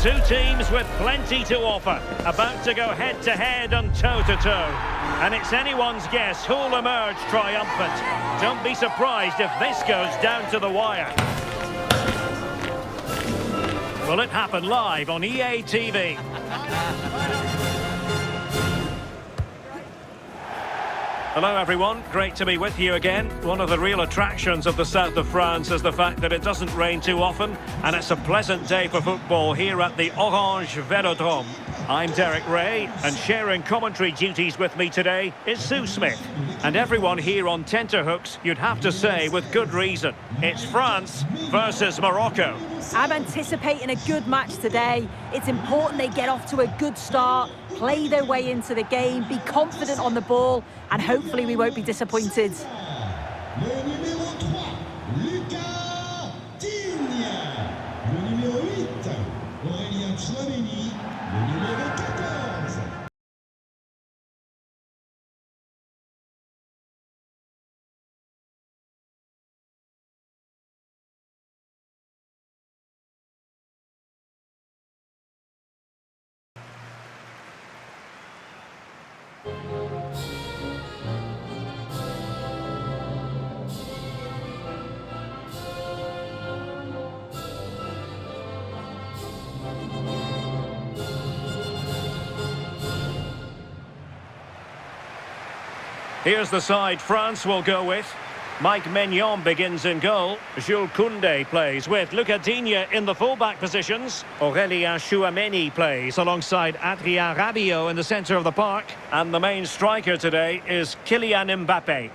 Two teams with plenty to offer, about to go head-to-head and toe-to-toe. And it's anyone's guess who'll emerge triumphant. Don't be surprised if this goes down to the wire. Will it happen live on EA TV? Hello everyone, great to be with you again. One of the real attractions of the south of France is the fact that it doesn't rain too often, and it's a pleasant day for football here at the Orange Velodrome. I'm Derek Ray, and sharing commentary duties with me today is Sue Smith. And everyone here on tenterhooks, you'd have to say with good reason, it's France versus Morocco. I'm anticipating a good match today. It's important they get off to a good start, play their way into the game, be confident on the ball, and hopefully we won't be disappointed. Here's the side France will go with. Mike Maignan begins in goal. Jules Koundé plays with Lucas Digne in the fullback positions. Aurélien Tchouameni plays alongside Adrien Rabiot in the centre of the park. And the main striker today is Kylian Mbappe.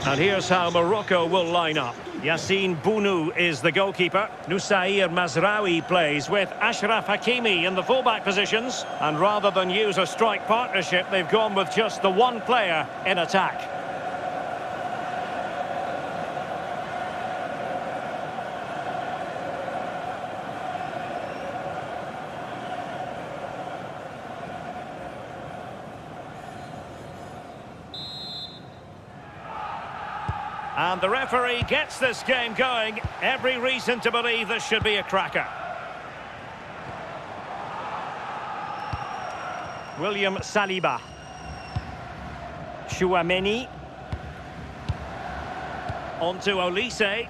And here's how Morocco will line up. Yassine Bounou is the goalkeeper. Noussair Mazraoui plays with Achraf Hakimi in the fullback positions. And rather than use a strike partnership, they've gone with just the one player in attack. And the referee gets this game going. Every reason to believe this should be a cracker. William Saliba. Tchouameni. On to Olise.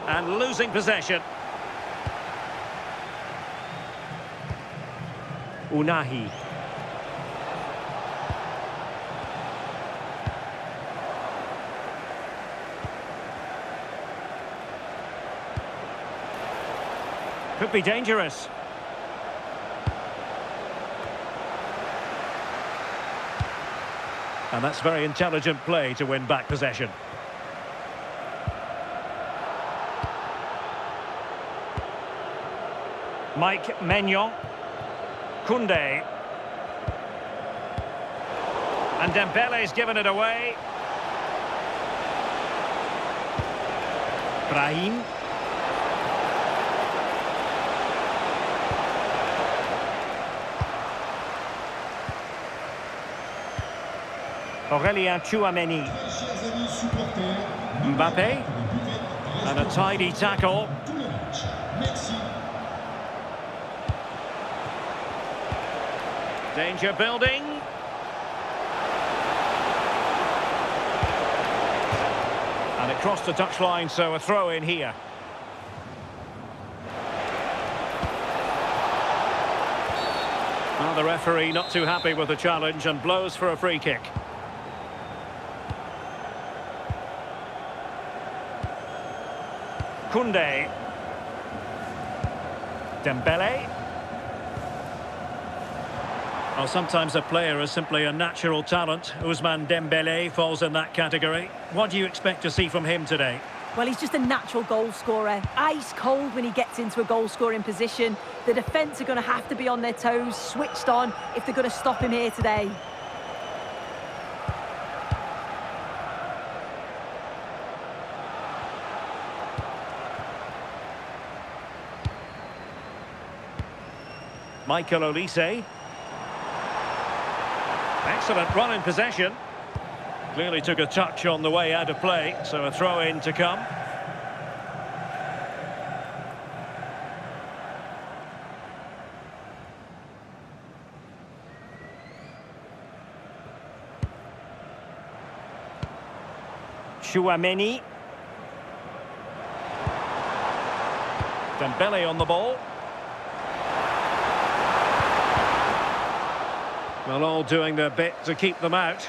And losing possession. Unahi. Could be dangerous. And that's very intelligent play to win back possession. Mike Maignan. Koundé. And Dembele's given it away. Brahim. Aurélien Tchouameni. Mbappe. And a tidy tackle. Danger building. And it crossed the touchline, so a throw in here. Well, the referee not too happy with the challenge and blows for a free kick. Koundé. Dembele. Well, sometimes a player is simply a natural talent. Ousmane Dembele falls in that category. What do you expect to see from him today? Well, he's just a natural goal scorer. Ice cold when he gets into a goal-scoring position. The defence are going to have to be on their toes, switched on, if they're going to stop him here today. Michael Olise. Excellent run in possession. Clearly took a touch on the way out of play, so a throw-in to come. Chouameni. Dembele on the ball. Well, all doing their bit to keep them out.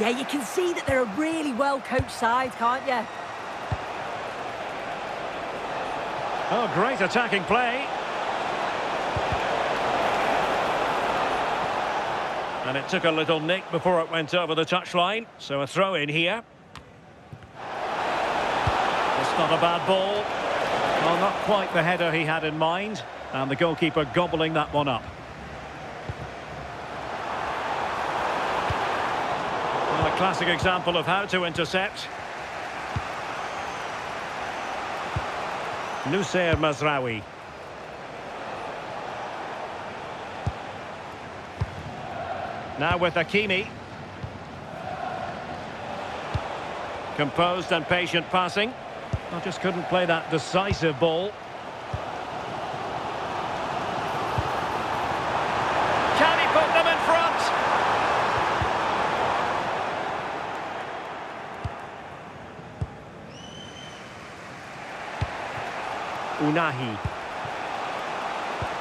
Yeah, you can see that they're a really well-coached side, can't you? Oh, great attacking play. And it took a little nick before it went over the touchline, so a throw-in here. It's not a bad ball. Well, not quite the header he had in mind, and the goalkeeper gobbling that one up. Well, a classic example of how to intercept. Noussair Mazraoui. Now with Hakimi. Composed and patient passing. I just couldn't play that decisive ball. Can he put them in front? Unahi.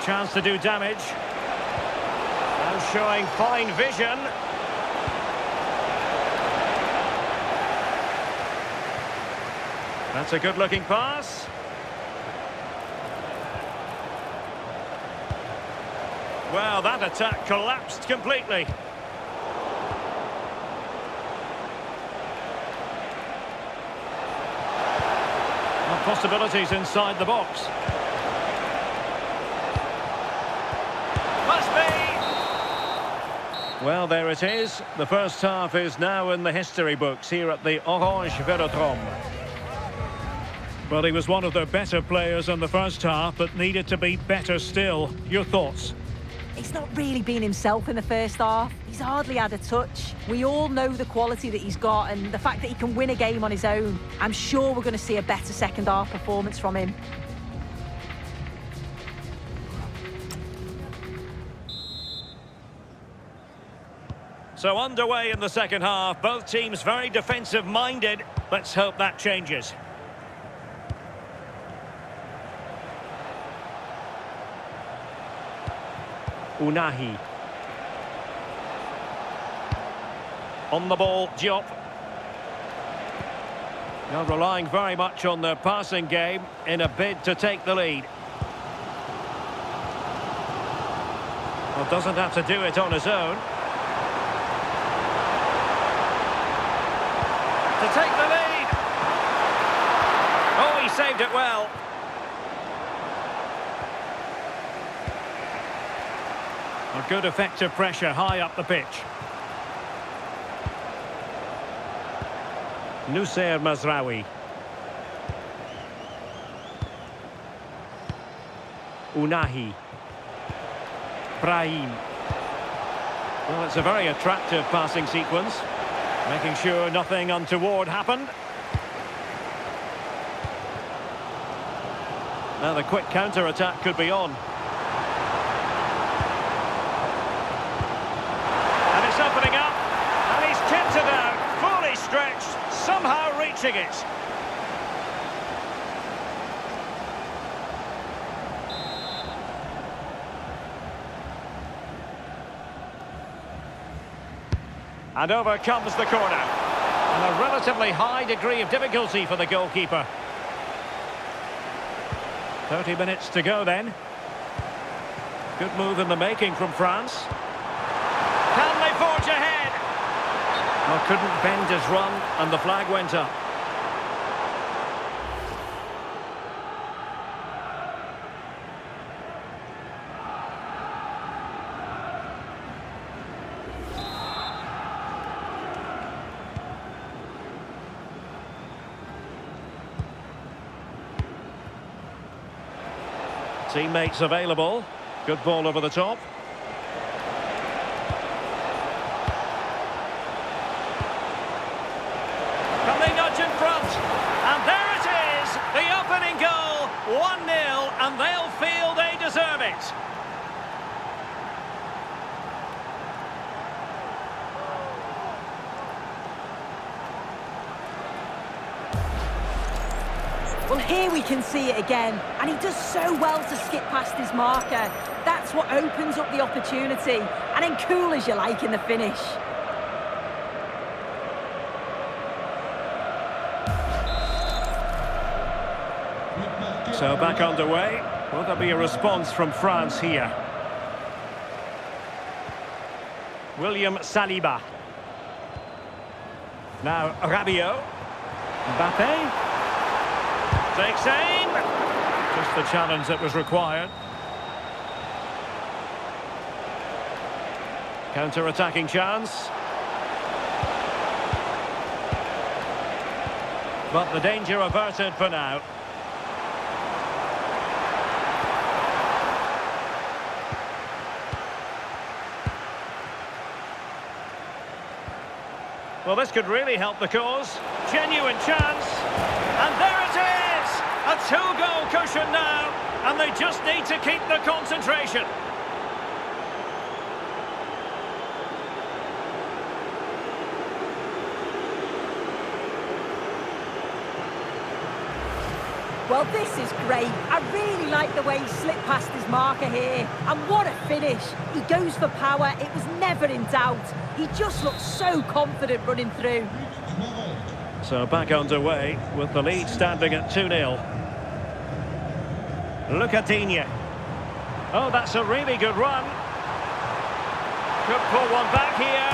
Chance to do damage. And showing fine vision. That's a good-looking pass. Well, that attack collapsed completely. And possibilities inside the box. Must be! Well, there it is. The first half is now in the history books here at the Orange Velodrome. Well, he was one of the better players in the first half, but needed to be better still. Your thoughts? He's not really been himself in the first half. He's hardly had a touch. We all know the quality that he's got and the fact that he can win a game on his own. I'm sure we're going to see a better second half performance from him. So underway in the second half, both teams very defensive-minded. Let's hope that changes. Unahi. On the ball, Diop. Now relying very much on their passing game in a bid to take the lead. Well, doesn't have to do it on his own. To take the lead. Oh, he saved it well. A good effective pressure high up the pitch. Noussair Mazraoui. Unahi. Brahim. Well, it's a very attractive passing sequence. Making sure nothing untoward happened. Now the quick counter-attack could be on. Opening up, and he's kept it out, fully stretched, somehow reaching it. And over comes the corner. And a relatively high degree of difficulty for the goalkeeper. 30 minutes to go then. Good move in the making from France. Can they forge ahead? Well, couldn't bend his run, and the flag went up. Teammates available. Good ball over the top. Can they nudge in front? And there it is! The opening goal! 1-0, and they'll feel they deserve it. Well, here we can see it again, and he does so well to skip past his marker. That's what opens up the opportunity, and then cool as you like in the finish. So back underway. Will there be a response from France here? William Saliba. Now Rabiot. Mbappe. Takes aim. Just the challenge that was required. Counter-attacking chance. But the danger averted for now. Well, this could really help the cause. Genuine chance. And there it is! A two-goal cushion now. And they just need to keep the concentration. Well, this is great. I really like the way he slipped past his marker here. And what a finish. He goes for power. It was never in doubt. He just looked so confident running through. So back underway with the lead standing at 2-0. Lucatini. Oh, that's a really good run. Could pull one back here.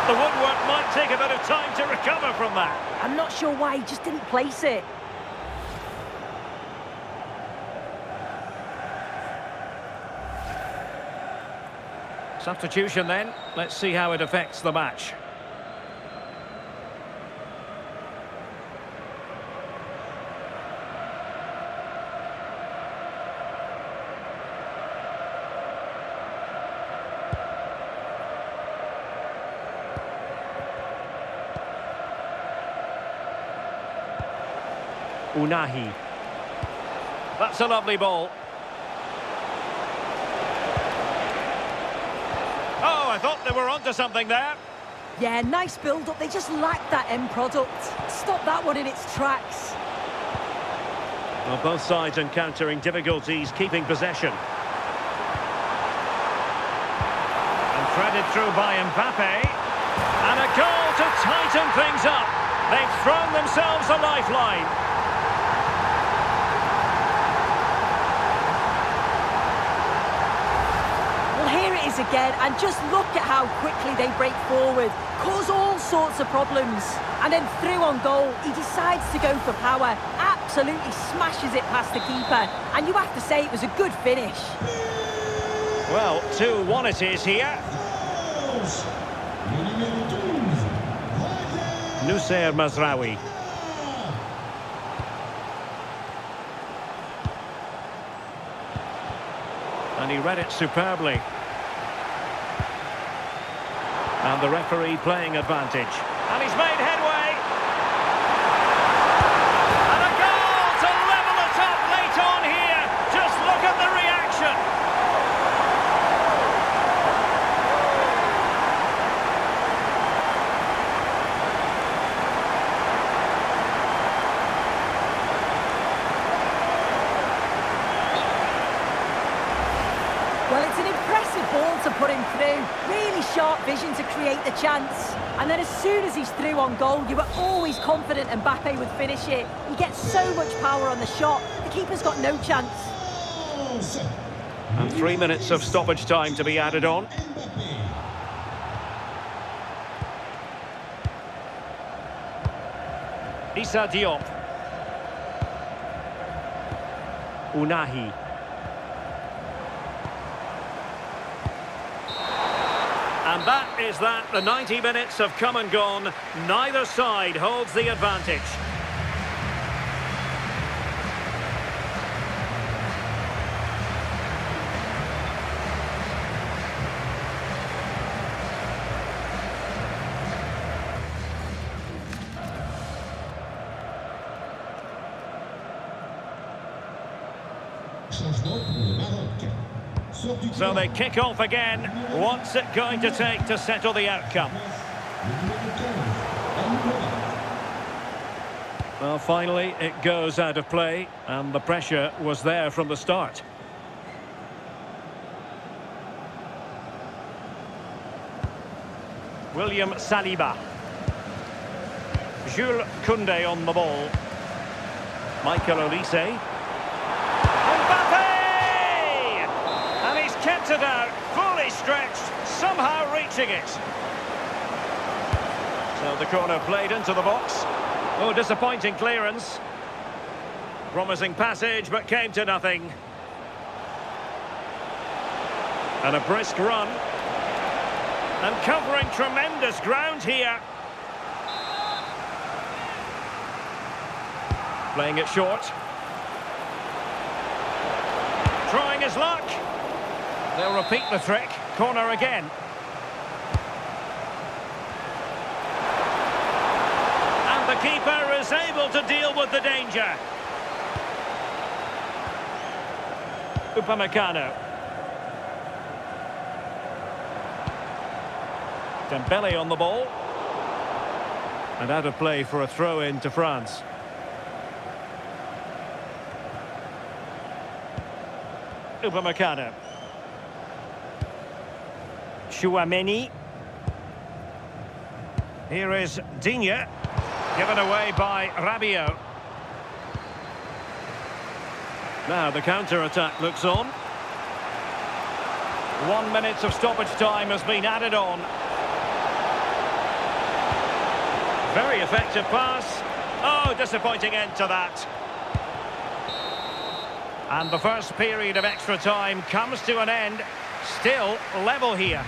The woodwork might take a bit of time to recover from that. I'm not sure why he just didn't place it. Substitution then. Let's see how it affects the match. Unahi. That's a lovely ball. Oh, I thought they were onto something there. Yeah, nice build-up. They just lacked that end product. Stop that one in its tracks. Well, both sides encountering difficulties keeping possession. And threaded through by Mbappe. And a goal to tighten things up. They've thrown themselves a lifeline. Again, and just look at how quickly they break forward, cause all sorts of problems, and then through on goal he decides to go for power, absolutely smashes it past the keeper, and you have to say it was a good finish. Well, 2-1 it is here. Nussair Mazraoui. And he read it superbly. And the referee playing advantage. And he's made headway. And a goal to level it up late on here. Just look at the reaction. Well, it's an impressive ball to put him through. Really sharp vision to create the chance. And then as soon as he's through on goal, you were always confident Mbappe would finish it. He gets so much power on the shot. The keeper's got no chance. And 3 minutes of stoppage time to be added on. Issa Diop. Unahi. And that is that. The 90 minutes have come and gone. Neither side holds the advantage. So they kick off again. What's it going to take to settle the outcome? Well, finally, it goes out of play, and the pressure was there from the start. William Saliba. Jules Koundé on the ball. Michael Olise. Mbappe! And he's kept it out, fully stretched, somehow reaching it. So the corner played into the box. Oh, disappointing clearance. Promising passage, but came to nothing. And a brisk run. And covering tremendous ground here. Playing it short. Trying his luck. They'll repeat the trick. Corner again. The keeper is able to deal with the danger. Upamecano. Dembele on the ball. And out of play for a throw-in to France. Upamecano. Chouameni. Here is Digne. Given away by Rabiot. Now the counter-attack looks on. 1 minute of stoppage time has been added on. Very effective pass. Oh, disappointing end to that. And the first period of extra time comes to an end. Still level here.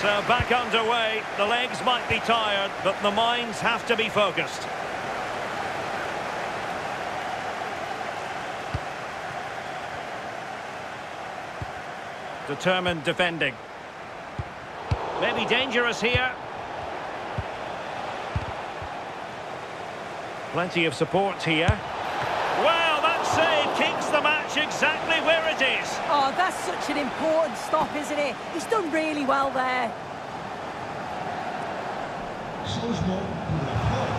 So back underway, the legs might be tired, but the minds have to be focused. Determined defending. Maybe dangerous here. Plenty of support here. Well, that save keeps the match exactly where it is. Oh, that's such an important stop, isn't it? He's done really well there.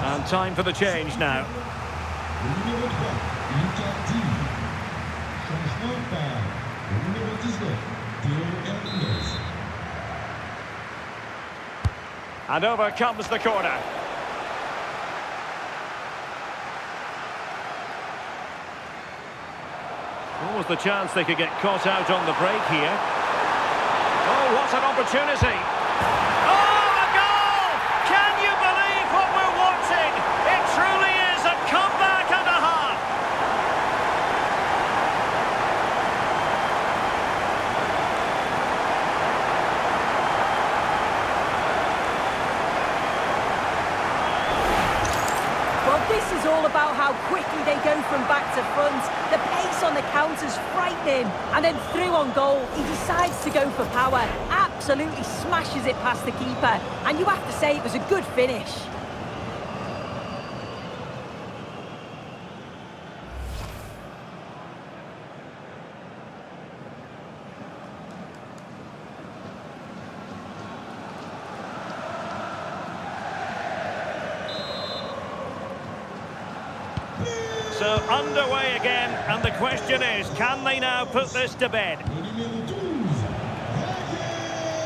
And time for the change now. And over comes the corner. What was the chance they could get caught out on the break here? Oh, what an opportunity! Oh, a goal! Can you believe what we're watching? It truly is a comeback and a half! Well, this is all about how quickly they go from back to front. The pace on the counter's frightening. And then through on goal, he decides to go for power. Absolutely smashes it past the keeper. And you have to say it was a good finish. So underway again, and the question is, can they now put this to bed?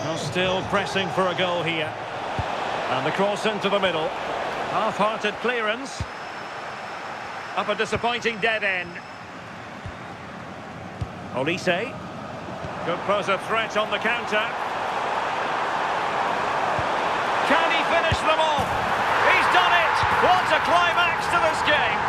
Well, still pressing for a goal here. And the cross into the middle. Half-hearted clearance. Up a disappointing dead end. Olise. Could pose a threat on the counter. Can he finish them off? He's done it! What a climax to this game!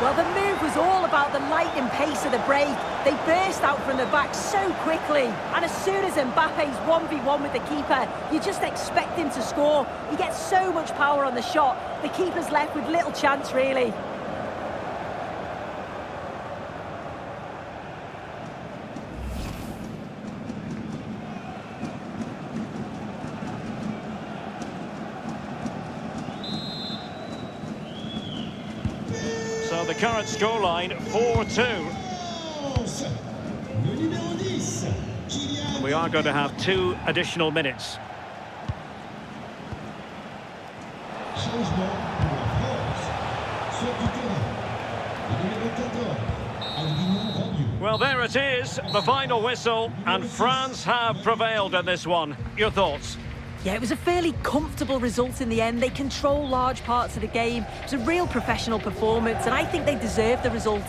Well, the move was all about the lightning pace of the break. They burst out from the back so quickly. And as soon as Mbappe's 1v1 with the keeper, you just expect him to score. He gets so much power on the shot. The keeper's left with little chance, really. So the current scoreline, 4-2. We are going to have 2 additional minutes. Well, there it is, the final whistle, and France have prevailed in this one. Your thoughts? Yeah, it was a fairly comfortable result in the end. They control large parts of the game. It was a real professional performance, and I think they deserved the result.